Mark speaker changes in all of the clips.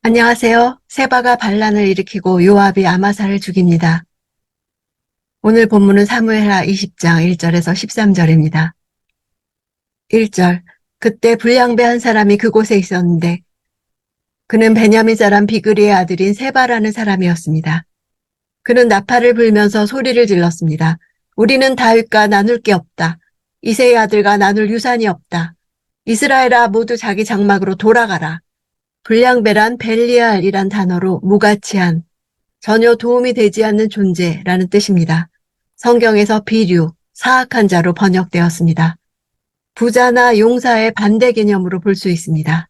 Speaker 1: 안녕하세요. 세바가 반란을 일으키고 요압이 아마사를 죽입니다. 오늘 본문은 사무엘하 20장 1절에서 13절입니다. 1절. 그때 불량배 한 사람이 그곳에 있었는데 그는 베냐민 사람 비그리의 아들인 세바라는 사람이었습니다. 그는 나팔을 불면서 소리를 질렀습니다. 우리는 다윗과 나눌 게 없다. 이새의 아들과 나눌 유산이 없다. 이스라엘아 모두 자기 장막으로 돌아가라. 불량배란 벨리알이란 단어로 무가치한 전혀 도움이 되지 않는 존재라는 뜻입니다. 성경에서 비류, 사악한 자로 번역되었습니다. 부자나 용사의 반대 개념으로 볼 수 있습니다.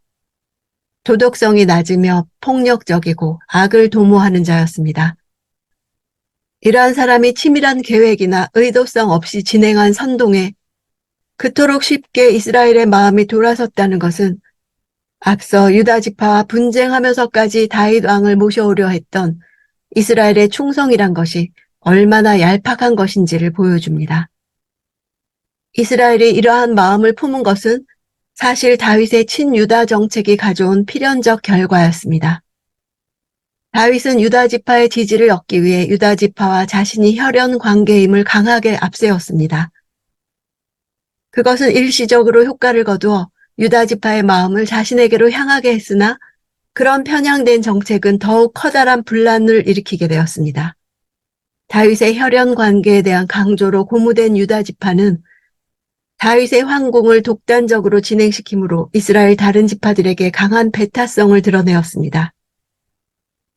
Speaker 1: 도덕성이 낮으며 폭력적이고 악을 도모하는 자였습니다. 이러한 사람이 치밀한 계획이나 의도성 없이 진행한 선동에 그토록 쉽게 이스라엘의 마음이 돌아섰다는 것은 앞서 유다 지파와 분쟁하면서까지 다윗 왕을 모셔오려 했던 이스라엘의 충성이란 것이 얼마나 얄팍한 것인지를 보여줍니다. 이스라엘이 이러한 마음을 품은 것은 사실 다윗의 친유다 정책이 가져온 필연적 결과였습니다. 다윗은 유다 지파의 지지를 얻기 위해 유다 지파와 자신이 혈연 관계임을 강하게 앞세웠습니다. 그것은 일시적으로 효과를 거두어 유다 지파의 마음을 자신에게로 향하게 했으나 그런 편향된 정책은 더욱 커다란 분란을 일으키게 되었습니다. 다윗의 혈연 관계에 대한 강조로 고무된 유다 지파는 다윗의 황궁을 독단적으로 진행시키므로 이스라엘 다른 지파들에게 강한 배타성을 드러내었습니다.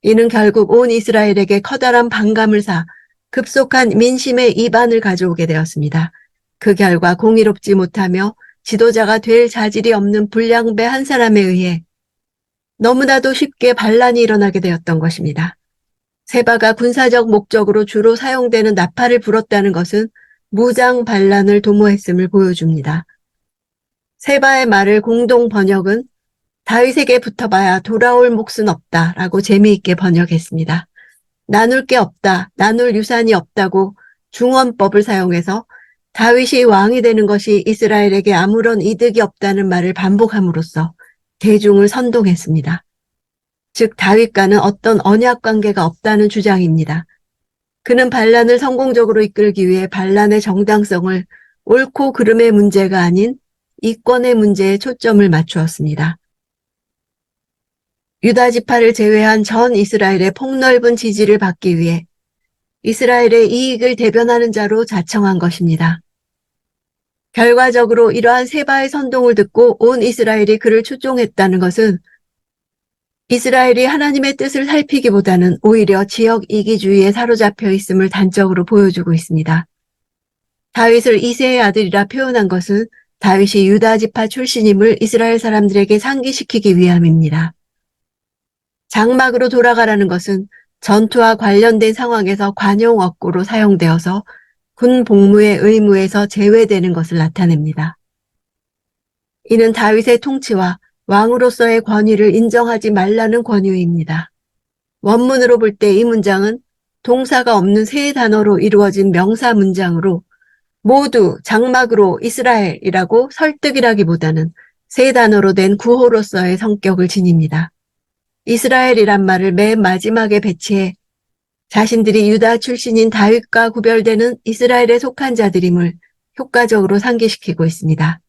Speaker 1: 이는 결국 온 이스라엘에게 커다란 반감을 사 급속한 민심의 이반을 가져오게 되었습니다. 그 결과 공의롭지 못하며 지도자가 될 자질이 없는 불량배 한 사람에 의해 너무나도 쉽게 반란이 일어나게 되었던 것입니다. 세바가 군사적 목적으로 주로 사용되는 나팔을 불었다는 것은 무장 반란을 도모했음을 보여줍니다. 세바의 말을 공동 번역은 다윗에게 붙어봐야 돌아올 몫은 없다라고 재미있게 번역했습니다. 나눌 게 없다, 나눌 유산이 없다고 중언법을 사용해서 다윗이 왕이 되는 것이 이스라엘에게 아무런 이득이 없다는 말을 반복함으로써 대중을 선동했습니다. 즉 다윗과는 어떤 언약 관계가 없다는 주장입니다. 그는 반란을 성공적으로 이끌기 위해 반란의 정당성을 옳고 그름의 문제가 아닌 이권의 문제에 초점을 맞추었습니다. 유다 지파를 제외한 전 이스라엘의 폭넓은 지지를 받기 위해 이스라엘의 이익을 대변하는 자로 자청한 것입니다. 결과적으로 이러한 세바의 선동을 듣고 온 이스라엘이 그를 추종했다는 것은 이스라엘이 하나님의 뜻을 살피기보다는 오히려 지역 이기주의에 사로잡혀 있음을 단적으로 보여주고 있습니다. 다윗을 이새의 아들이라 표현한 것은 다윗이 유다 지파 출신임을 이스라엘 사람들에게 상기시키기 위함입니다. 장막으로 돌아가라는 것은 전투와 관련된 상황에서 관용 어구로 사용되어서 군 복무의 의무에서 제외되는 것을 나타냅니다. 이는 다윗의 통치와 왕으로서의 권위를 인정하지 말라는 권유입니다. 원문으로 볼 때 이 문장은 동사가 없는 세 단어로 이루어진 명사 문장으로 모두 장막으로 이스라엘이라고 설득이라기보다는 세 단어로 된 구호로서의 성격을 지닙니다. 이스라엘이란 말을 맨 마지막에 배치해 자신들이 유다 출신인 다윗과 구별되는 이스라엘에 속한 자들임을 효과적으로 상기시키고 있습니다.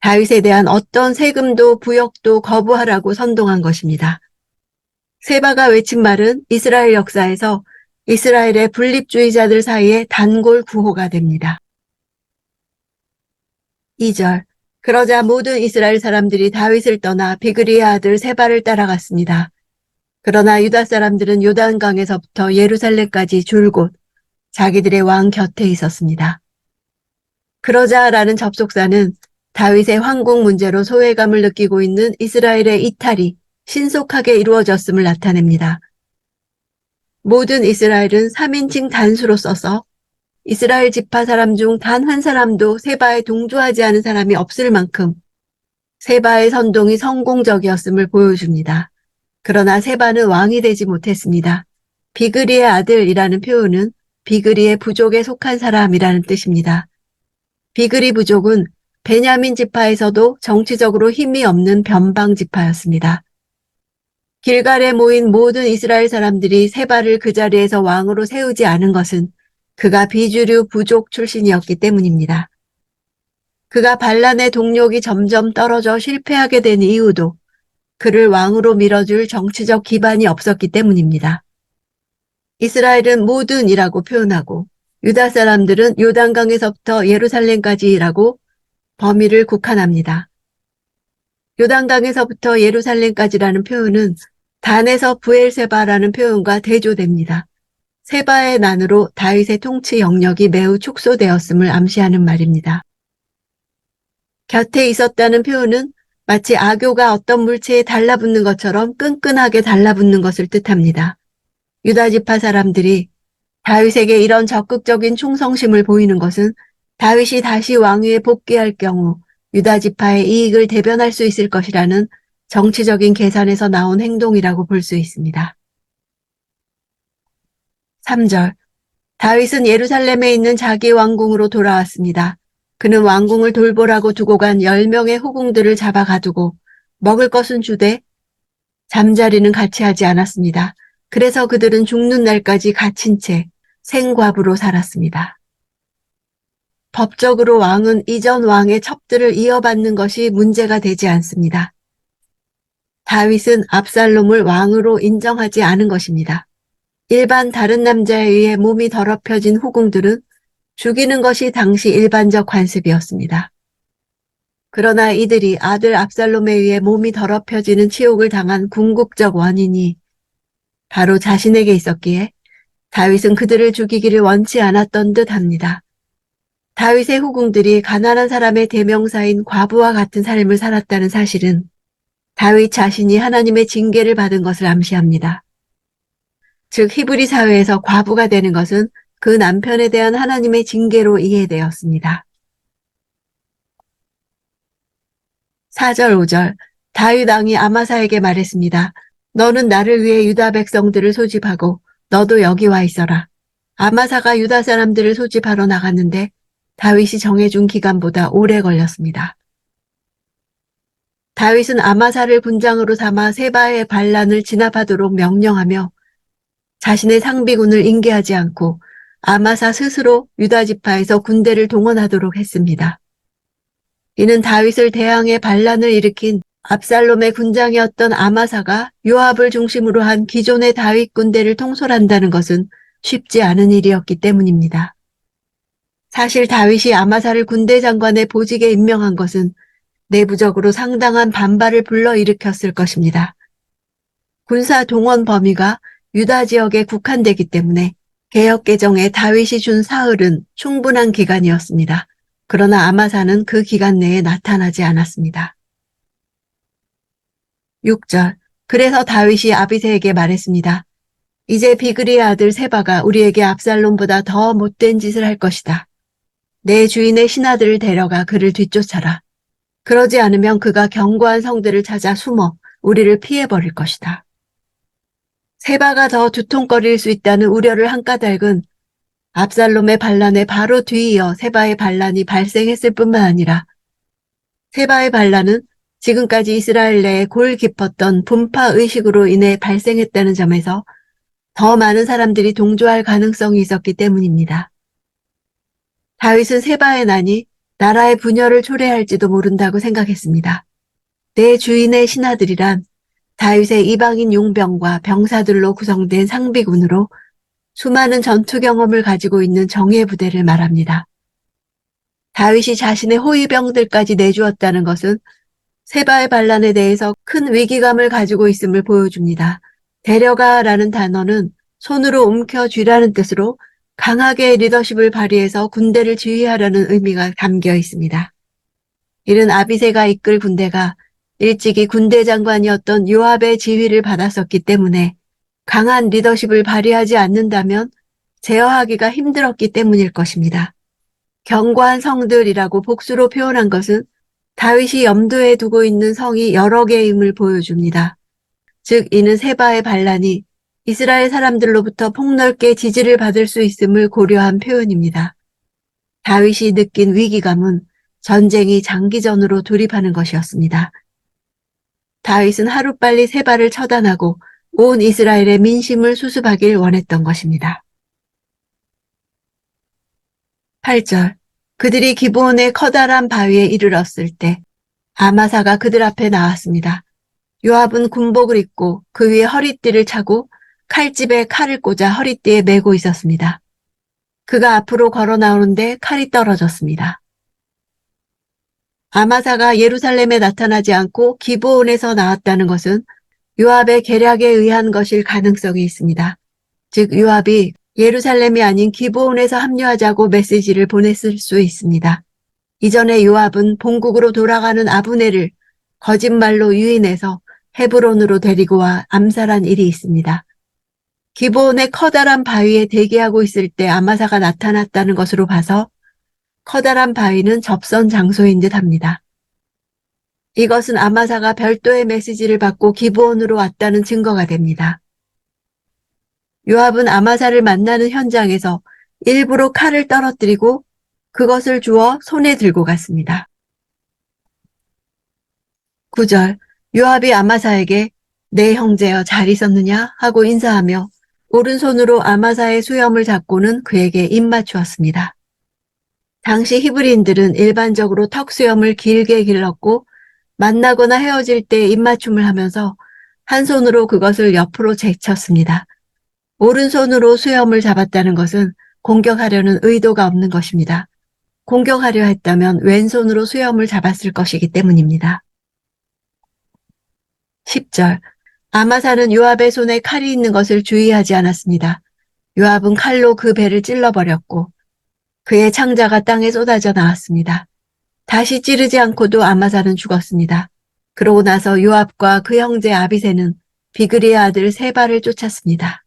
Speaker 1: 다윗에 대한 어떤 세금도 부역도 거부하라고 선동한 것입니다. 세바가 외친 말은 이스라엘 역사에서 이스라엘의 분립주의자들 사이에 단골 구호가 됩니다. 2절. 그러자 모든 이스라엘 사람들이 다윗을 떠나 비그리의 아들 세바를 따라갔습니다. 그러나 유다 사람들은 요단강에서부터 예루살렘까지 줄곧 자기들의 왕 곁에 있었습니다. 그러자라는 접속사는 다윗의 황궁 문제로 소외감을 느끼고 있는 이스라엘의 이탈이 신속하게 이루어졌음을 나타냅니다. 모든 이스라엘은 3인칭 단수로 써서 이스라엘 지파 사람 중 단 한 사람도 세바에 동조하지 않은 사람이 없을 만큼 세바의 선동이 성공적이었음을 보여줍니다. 그러나 세바는 왕이 되지 못했습니다. 비그리의 아들이라는 표현은 비그리의 부족에 속한 사람이라는 뜻입니다. 비그리 부족은 베냐민 지파에서도 정치적으로 힘이 없는 변방 지파였습니다. 길갈에 모인 모든 이스라엘 사람들이 세바를 그 자리에서 왕으로 세우지 않은 것은 그가 비주류 부족 출신이었기 때문입니다. 그가 반란의 동력이 점점 떨어져 실패하게 된 이유도 그를 왕으로 밀어줄 정치적 기반이 없었기 때문입니다. 이스라엘은 모든이라고 표현하고 유다 사람들은 요단강에서부터 예루살렘까지라고 범위를 국한합니다. 요단강에서부터 예루살렘까지라는 표현은 단에서 부엘세바라는 표현과 대조됩니다. 세바의 난으로 다윗의 통치 영역이 매우 축소되었음을 암시하는 말입니다. 곁에 있었다는 표현은 마치 악교가 어떤 물체에 달라붙는 것처럼 끈끈하게 달라붙는 것을 뜻합니다. 유다 지파 사람들이 다윗에게 이런 적극적인 충성심을 보이는 것은 다윗이 다시 왕위에 복귀할 경우 유다 지파의 이익을 대변할 수 있을 것이라는 정치적인 계산에서 나온 행동이라고 볼 수 있습니다. 3절. 다윗은 예루살렘에 있는 자기 왕궁으로 돌아왔습니다. 그는 왕궁을 돌보라고 두고 간 10명의 후궁들을 잡아 가두고 먹을 것은 주되 잠자리는 같이 하지 않았습니다. 그래서 그들은 죽는 날까지 갇힌 채 생과부로 살았습니다. 법적으로 왕은 이전 왕의 첩들을 이어받는 것이 문제가 되지 않습니다. 다윗은 압살롬을 왕으로 인정하지 않은 것입니다. 일반 다른 남자에 의해 몸이 더럽혀진 후궁들은 죽이는 것이 당시 일반적 관습이었습니다. 그러나 이들이 아들 압살롬에 의해 몸이 더럽혀지는 치욕을 당한 궁극적 원인이 바로 자신에게 있었기에 다윗은 그들을 죽이기를 원치 않았던 듯합니다. 다윗의 후궁들이 가난한 사람의 대명사인 과부와 같은 삶을 살았다는 사실은 다윗 자신이 하나님의 징계를 받은 것을 암시합니다. 즉 히브리 사회에서 과부가 되는 것은 그 남편에 대한 하나님의 징계로 이해되었습니다. 4절 5절 다윗 왕이 아마사에게 말했습니다. 너는 나를 위해 유다 백성들을 소집하고 너도 여기 와 있어라. 아마사가 유다 사람들을 소집하러 나갔는데 다윗이 정해준 기간보다 오래 걸렸습니다. 다윗은 아마사를 군장으로 삼아 세바의 반란을 진압하도록 명령하며 자신의 상비군을 인계하지 않고 아마사 스스로 유다 지파에서 군대를 동원하도록 했습니다. 이는 다윗을 대항해 반란을 일으킨 압살롬의 군장이었던 아마사가 요압을 중심으로 한 기존의 다윗 군대를 통솔한다는 것은 쉽지 않은 일이었기 때문입니다. 사실 다윗이 아마사를 군대 장관의 보직에 임명한 것은 내부적으로 상당한 반발을 불러일으켰을 것입니다. 군사 동원 범위가 유다 지역에 국한되기 때문에 개역 개정에 다윗이 준 사흘은 충분한 기간이었습니다. 그러나 아마사는 그 기간 내에 나타나지 않았습니다. 6절. 그래서 다윗이 아비새에게 말했습니다. 이제 비그리의 아들 세바가 우리에게 압살롬보다 더 못된 짓을 할 것이다. 내 주인의 신하들을 데려가 그를 뒤쫓아라. 그러지 않으면 그가 견고한 성들을 찾아 숨어 우리를 피해버릴 것이다. 세바가 더 두통거릴 수 있다는 우려를 한 까닭은 압살롬의 반란에 바로 뒤이어 세바의 반란이 발생했을 뿐만 아니라 세바의 반란은 지금까지 이스라엘 내에 골 깊었던 분파 의식으로 인해 발생했다는 점에서 더 많은 사람들이 동조할 가능성이 있었기 때문입니다. 다윗은 세바의 난이 나라의 분열을 초래할지도 모른다고 생각했습니다. 내 주인의 신하들이란 다윗의 이방인 용병과 병사들로 구성된 상비군으로 수많은 전투 경험을 가지고 있는 정예 부대를 말합니다. 다윗이 자신의 호위병들까지 내주었다는 것은 세바의 반란에 대해서 큰 위기감을 가지고 있음을 보여줍니다. 데려가라는 단어는 손으로 움켜쥐라는 뜻으로 강하게 리더십을 발휘해서 군대를 지휘하려는 의미가 담겨 있습니다. 이는 아비새가 이끌 군대가 일찍이 군대 장관이었던 요압의 지휘를 받았었기 때문에 강한 리더십을 발휘하지 않는다면 제어하기가 힘들었기 때문일 것입니다. 견고한 성들이라고 복수로 표현한 것은 다윗이 염두에 두고 있는 성이 여러 개임을 보여줍니다. 즉 이는 세바의 반란이 이스라엘 사람들로부터 폭넓게 지지를 받을 수 있음을 고려한 표현입니다. 다윗이 느낀 위기감은 전쟁이 장기전으로 돌입하는 것이었습니다. 다윗은 하루빨리 세바를 처단하고 온 이스라엘의 민심을 수습하길 원했던 것입니다. 8절. 그들이 기브온의 커다란 바위에 이르렀을 때 아마사가 그들 앞에 나왔습니다. 요압은 군복을 입고 그 위에 허리띠를 차고 칼집에 칼을 꽂아 허리띠에 메고 있었습니다. 그가 앞으로 걸어 나오는데 칼이 떨어졌습니다. 아마사가 예루살렘에 나타나지 않고 기브온에서 나왔다는 것은 요압의 계략에 의한 것일 가능성이 있습니다. 즉 요압이 예루살렘이 아닌 기브온에서 합류하자고 메시지를 보냈을 수 있습니다. 이전에 요압은 본국으로 돌아가는 아브넬을 거짓말로 유인해서 헤브론으로 데리고 와 암살한 일이 있습니다. 기브온의 커다란 바위에 대기하고 있을 때 아마사가 나타났다는 것으로 봐서 커다란 바위는 접선 장소인 듯 합니다. 이것은 아마사가 별도의 메시지를 받고 기브온으로 왔다는 증거가 됩니다. 요압은 아마사를 만나는 현장에서 일부러 칼을 떨어뜨리고 그것을 주워 손에 들고 갔습니다. 9절. 요압이 아마사에게 내 형제여 잘 있었느냐 하고 인사하며 오른손으로 아마사의 수염을 잡고는 그에게 입맞추었습니다. 당시 히브리인들은 일반적으로 턱수염을 길게 길렀고 만나거나 헤어질 때 입맞춤을 하면서 한 손으로 그것을 옆으로 제쳤습니다. 오른손으로 수염을 잡았다는 것은 공격하려는 의도가 없는 것입니다. 공격하려 했다면 왼손으로 수염을 잡았을 것이기 때문입니다. 10절. 아마사는 요압의 손에 칼이 있는 것을 주의하지 않았습니다. 요압은 칼로 그 배를 찔러버렸고 그의 창자가 땅에 쏟아져 나왔습니다. 다시 찌르지 않고도 아마사는 죽었습니다. 그러고 나서 요압과 그 형제 아비새는 비그리의 아들 세바를 쫓았습니다.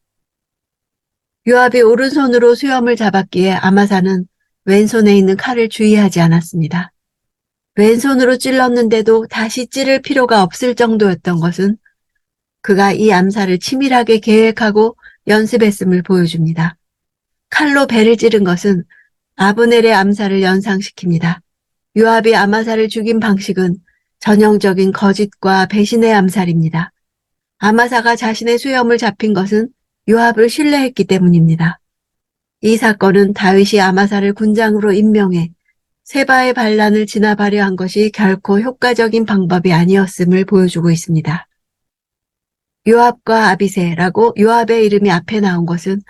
Speaker 1: 요압이 오른손으로 수염을 잡았기에 아마사는 왼손에 있는 칼을 주의하지 않았습니다. 왼손으로 찔렀는데도 다시 찌를 필요가 없을 정도였던 것은 그가 이 암살을 치밀하게 계획하고 연습했음을 보여줍니다. 칼로 배를 찌른 것은 아브넬의 암살을 연상시킵니다. 요압이 아마사를 죽인 방식은 전형적인 거짓과 배신의 암살입니다. 아마사가 자신의 수염을 잡힌 것은 요압을 신뢰했기 때문입니다. 이 사건은 다윗이 아마사를 군장으로 임명해 세바의 반란을 진압하려 한 것이 결코 효과적인 방법이 아니었음을 보여주고 있습니다. 요압과 아비새라고 요압의 이름이 앞에 나온 것은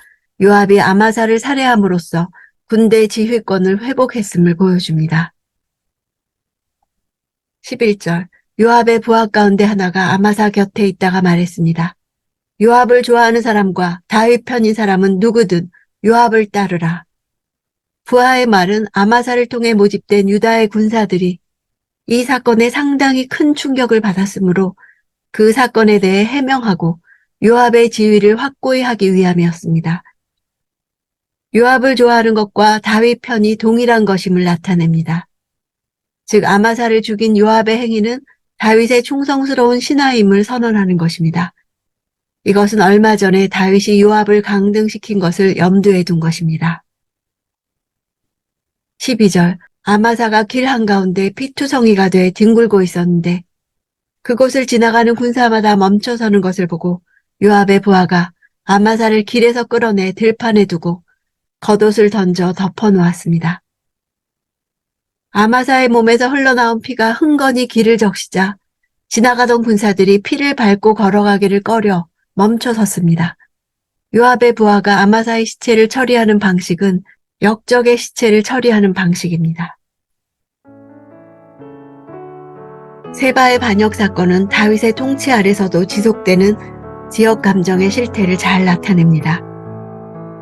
Speaker 1: 요압이 아마사를 살해함으로써 군대 지휘권을 회복했음을 보여줍니다. 11절. 요압의 부하 가운데 하나가 아마사 곁에 있다가 말했습니다. 요압을 좋아하는 사람과 다윗 편인 사람은 누구든 요압을 따르라. 부하의 말은 아마사를 통해 모집된 유다의 군사들이 이 사건에 상당히 큰 충격을 받았으므로 그 사건에 대해 해명하고 요압의 지위를 확고히 하기 위함이었습니다. 요압을 좋아하는 것과 다윗 편이 동일한 것임을 나타냅니다. 즉 아마사를 죽인 요압의 행위는 다윗의 충성스러운 신하임을 선언하는 것입니다. 이것은 얼마 전에 다윗이 요압을 강등시킨 것을 염두에 둔 것입니다. 12절. 아마사가 길 한가운데 피투성이가 돼 뒹굴고 있었는데 그곳을 지나가는 군사마다 멈춰서는 것을 보고 요압의 부하가 아마사를 길에서 끌어내 들판에 두고 겉옷을 던져 덮어놓았습니다. 아마사의 몸에서 흘러나온 피가 흥건히 길을 적시자 지나가던 군사들이 피를 밟고 걸어가기를 꺼려 멈춰 섰습니다. 요압의 부하가 아마사의 시체를 처리하는 방식은 역적의 시체를 처리하는 방식입니다. 세바의 반역 사건은 다윗의 통치 아래서도 지속되는 지역 감정의 실태를 잘 나타냅니다.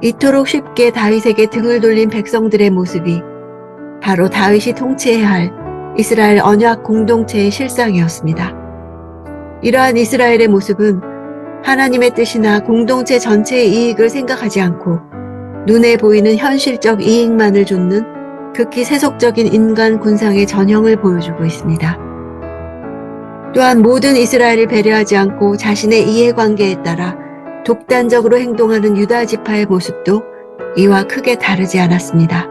Speaker 1: 이토록 쉽게 다윗에게 등을 돌린 백성들의 모습이 바로 다윗이 통치해야 할 이스라엘 언약 공동체의 실상이었습니다. 이러한 이스라엘의 모습은 하나님의 뜻이나 공동체 전체의 이익을 생각하지 않고 눈에 보이는 현실적 이익만을 좇는 극히 세속적인 인간 군상의 전형을 보여주고 있습니다. 또한 모든 이스라엘을 배려하지 않고 자신의 이해관계에 따라 독단적으로 행동하는 유다 지파의 모습도 이와 크게 다르지 않았습니다.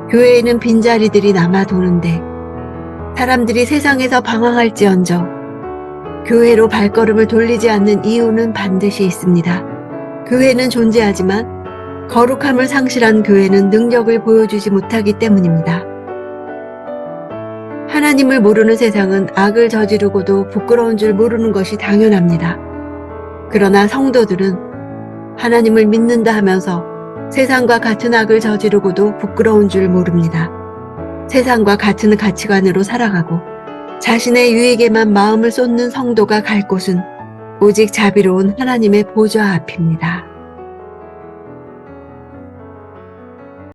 Speaker 1: 교회에는 빈자리들이 남아 도는데 사람들이 세상에서 방황할지언정 교회로 발걸음을 돌리지 않는 이유는 반드시 있습니다. 교회는 존재하지만 거룩함을 상실한 교회는 능력을 보여주지 못하기 때문입니다. 하나님을 모르는 세상은 악을 저지르고도 부끄러운 줄 모르는 것이 당연합니다. 그러나 성도들은 하나님을 믿는다 하면서 세상과 같은 악을 저지르고도 부끄러운 줄 모릅니다. 세상과 같은 가치관으로 살아가고 자신의 유익에만 마음을 쏟는 성도가 갈 곳은 오직 자비로운 하나님의 보좌 앞입니다.